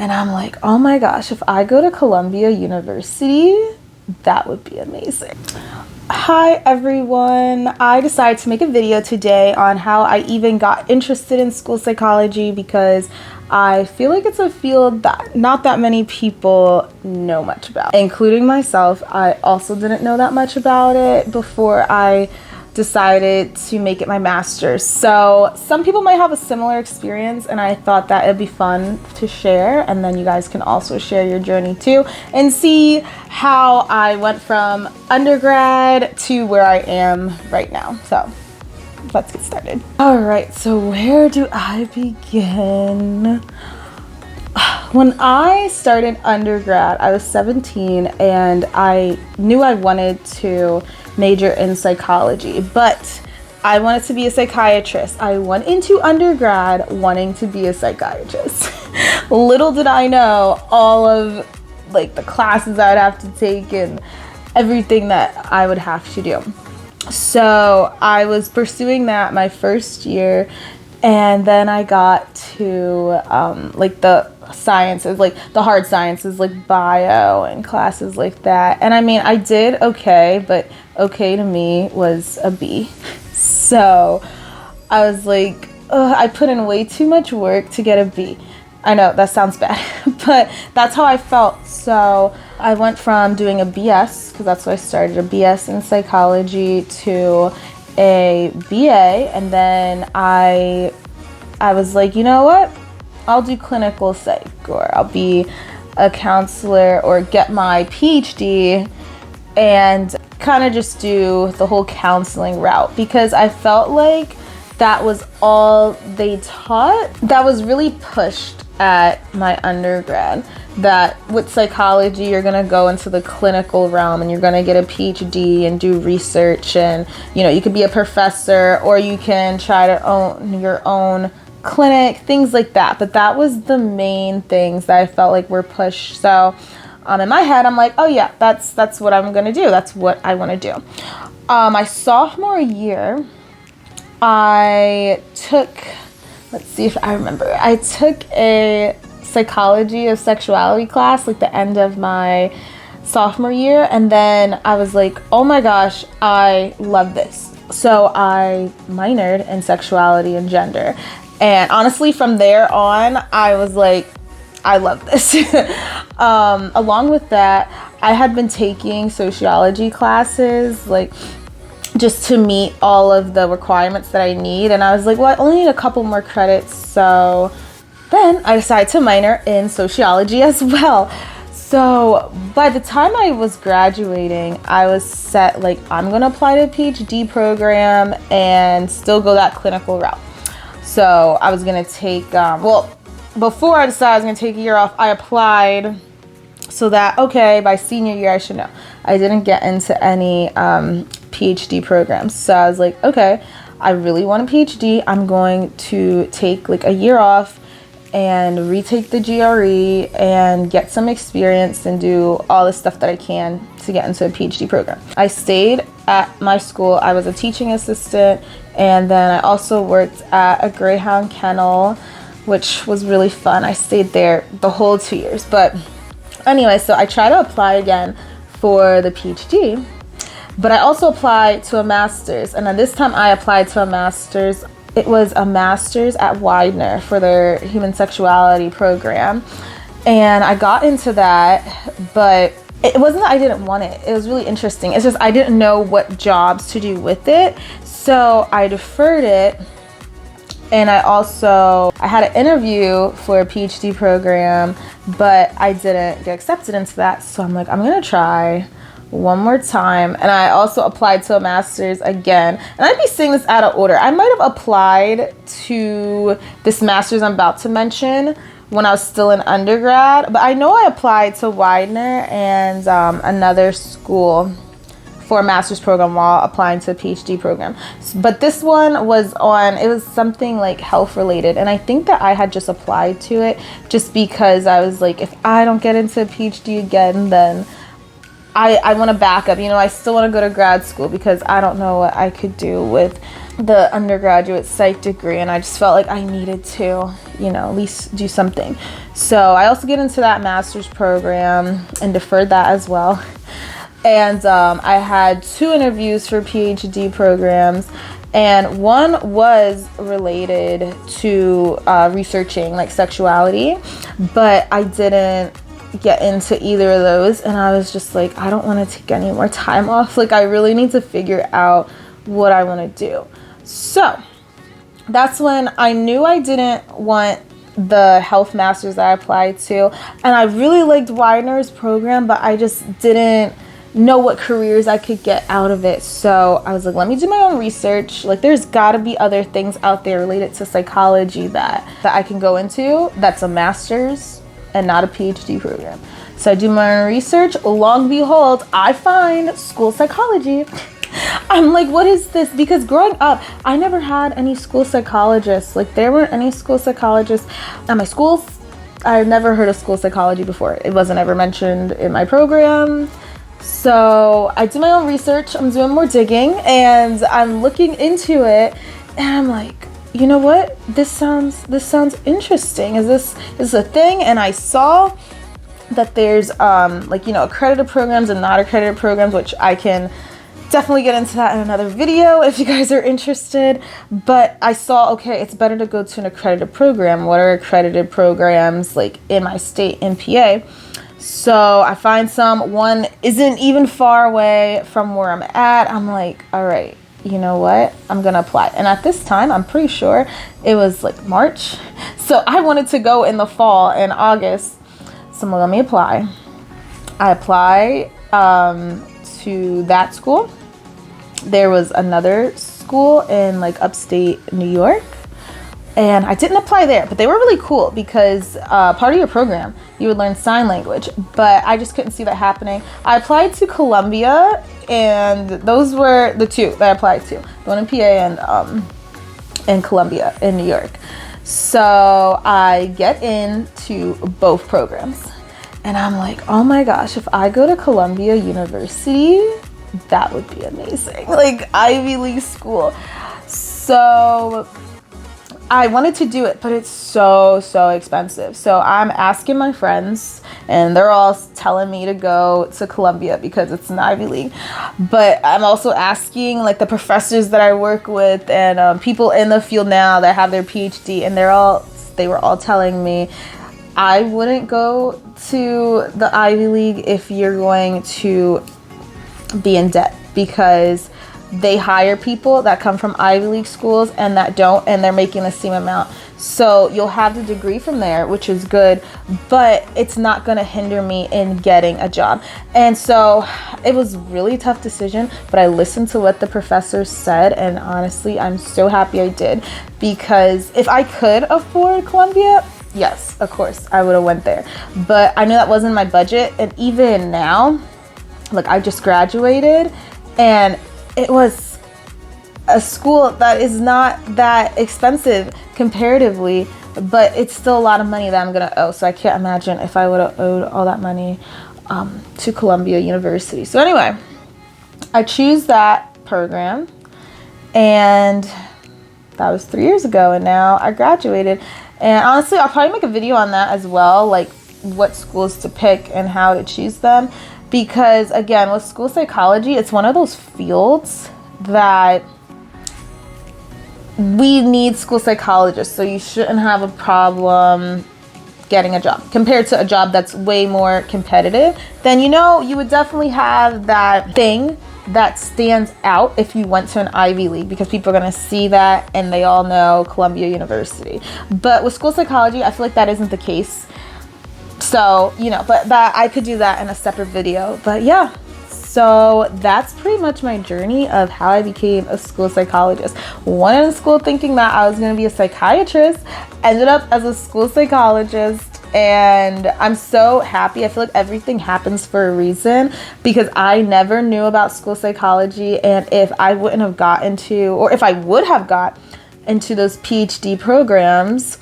And I'm like, oh my gosh, if I go to Columbia University, that would be amazing. Hi everyone, I decided to make a video today on how I even got interested in school psychology because I feel like it's a field that not that many people know much about, including myself. I also didn't know that much about it before I decided to make it my master's. So some people might have a similar experience, and I thought that it'd be fun to share, and then you guys can also share your journey too and see how I went from undergrad to where I am right now. So let's get started. All right, so where do I begin? When I started undergrad, I was 17 and I knew I wanted to major in psychology, but I wanted to be a psychiatrist. I went into undergrad wanting to be a psychiatrist. Little did I know all of like the classes I would have to take and everything that I would have to do. So I was pursuing that my first year, and then I got to like the sciences, like the hard sciences, like bio and classes like that. And I mean, I did okay, but okay to me was a B. So I was like, I put in way too much work to get a B. I know that sounds bad, but that's how I felt. So I went from doing a BS, because that's what I started, a BS in psychology, to a BA, and then I was like, you know what? I'll do clinical psych, or I'll be a counselor, or get my PhD and kind of just do the whole counseling route, because I felt like that was all they taught. That was really pushed at my undergrad, that with psychology you're gonna go into the clinical realm and you're gonna get a PhD and do research, and you know, you could be a professor or you can try to own your own clinic, things like that. But that was the main things that I felt like were pushed. So in my head I'm like, oh yeah, that's what I'm gonna do, that's what I want to do. My sophomore year I took, let's see if I remember, I took a psychology of sexuality class like the end of my sophomore year, and then I was like, oh my gosh, I love this. So I minored in sexuality and gender, and honestly from there on I was like, I love this. Along with that, I had been taking sociology classes like just to meet all of the requirements that I need, and I was like, well, I only need a couple more credits. So then I decided to minor in sociology as well. So by the time I was graduating, I was set, like, I'm gonna apply to a PhD program and still go that clinical route. So I was gonna take, well, before I decided I was gonna take a year off, I applied so that, okay, by senior year I should know. I didn't get into any PhD programs. So I was like, okay, I really want a PhD. I'm going to take like a year off and retake the GRE and get some experience and do all the stuff that I can to get into a PhD program. I stayed at my school. I was a teaching assistant, and then I also worked at a greyhound kennel, which was really fun. I stayed there the whole 2 years. But anyway, so I tried to apply again for the PhD, but I also applied to a master's, and then this time I applied to a master's. It was a master's at Widener for their human sexuality program, and I got into that, but it wasn't that I didn't want it. It was really interesting. It's just I didn't know what jobs to do with it, so I deferred it. And I had an interview for a PhD program, but I didn't get accepted into that. So I'm like, I'm gonna try one more time. And I also applied to a master's again. And I'd be saying this out of order. I might have applied to this master's I'm about to mention when I was still in undergrad, but I know I applied to Widener and another school for a master's program while applying to a PhD program. But this one was it was something like health related, and I think that I had just applied to it just because I was like, if I don't get into a PhD again, then I want to back up. You know, I still want to go to grad school because I don't know what I could do with the undergraduate psych degree, and I just felt like I needed to, at least do something. So I also get into that master's program and deferred that as well. And I had 2 interviews for PhD programs, and one was related to researching like sexuality, but I didn't get into either of those, and I was just like, I don't want to take any more time off. Like, I really need to figure out what I want to do. So that's when I knew I didn't want the health masters that I applied to, and I really liked Widener's program, but I just didn't know what careers I could get out of it. So I was like, let me do my own research. Like, there's got to be other things out there related to psychology that I can go into that's a master's and not a PhD program. So I do my own research. Long behold, I find school psychology. I'm like, what is this? Because growing up, I never had any school psychologists. Like, there weren't any school psychologists at my schools. I've never heard of school psychology before. It wasn't ever mentioned in my program. So I do my own research. I'm doing more digging, and I'm looking into it, and I'm like, you know what? This sounds interesting. Is this a thing? And I saw that there's accredited programs and not accredited programs, which I can definitely get into that in another video if you guys are interested. But I saw, okay, it's better to go to an accredited program. What are accredited programs like in my state, in PA? So I find one isn't even far away from where I'm at. I'm like, all right, you know what? I'm going to apply. And at this time, I'm pretty sure it was like March. So I wanted to go in the fall, in August. So let me apply. I apply to that school. There was another school in like upstate New York, and I didn't apply there, but they were really cool because part of your program, you would learn sign language, but I just couldn't see that happening. I applied to Columbia, and those were the 2 that I applied to, the one in PA and Columbia in New York. So I get into both programs, and I'm like, oh my gosh, if I go to Columbia University, that would be amazing. Like, Ivy League school. So I wanted to do it, but it's so expensive. So I'm asking my friends, and they're all telling me to go to Columbia because it's an Ivy League. But I'm also asking like the professors that I work with and people in the field now that have their PhD, and they were all telling me, I wouldn't go to the Ivy League if you're going to be in debt, because they hire people that come from Ivy League schools and that don't, and they're making the same amount. So you'll have the degree from there, which is good, but it's not going to hinder me in getting a job. And so it was a really tough decision, but I listened to what the professors said, and honestly, I'm so happy I did, because if I could afford Columbia, yes, of course, I would have went there. But I knew that wasn't my budget, and even now, like, I just graduated, and it was a school that is not that expensive comparatively, but it's still a lot of money that I'm gonna owe. So I can't imagine if I would have owed all that money to Columbia University. So anyway, I choose that program, and that was 3 years ago, and now I graduated. And honestly, I'll probably make a video on that as well, like what schools to pick and how to choose them. Because again, with school psychology, it's one of those fields that we need school psychologists, so you shouldn't have a problem getting a job compared to a job that's way more competitive. Then you would definitely have that thing that stands out if you went to an Ivy League, because people are going to see that and they all know Columbia University. But with school psychology, I feel like that isn't the case. So, but that I could do that in a separate video. But yeah, so that's pretty much my journey of how I became a school psychologist. Went in school thinking that I was going to be a psychiatrist, ended up as a school psychologist, and I'm so happy. I feel like everything happens for a reason, because I never knew about school psychology, and if I wouldn't have got into, or if I would have got into those PhD programs,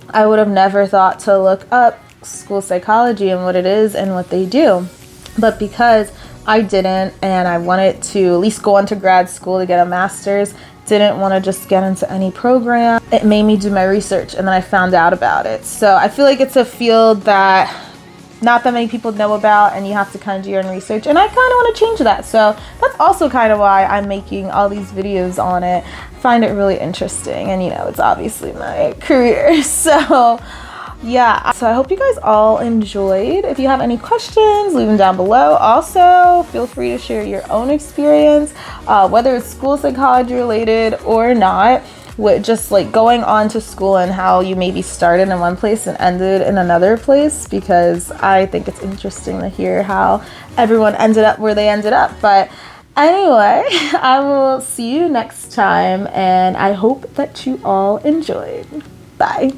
I would have never thought to look up school psychology and what it is and what they do. But because I didn't, and I wanted to at least go on to grad school to get a master's, didn't want to just get into any program. It made me do my research, and then I found out about it. So I feel like it's a field that not that many people know about, and you have to kind of do your own research, and I kind of want to change that. So that's also kind of why I'm making all these videos on it. I find it really interesting, and you know, it's obviously my career. So yeah, so I hope you guys all enjoyed. If you have any questions, leave them down below. Also, feel free to share your own experience, whether it's school psychology related or not, with just like going on to school and how you maybe started in one place and ended in another place, because I think it's interesting to hear how everyone ended up where they ended up. But anyway, I will see you next time, and I hope that you all enjoyed. Bye.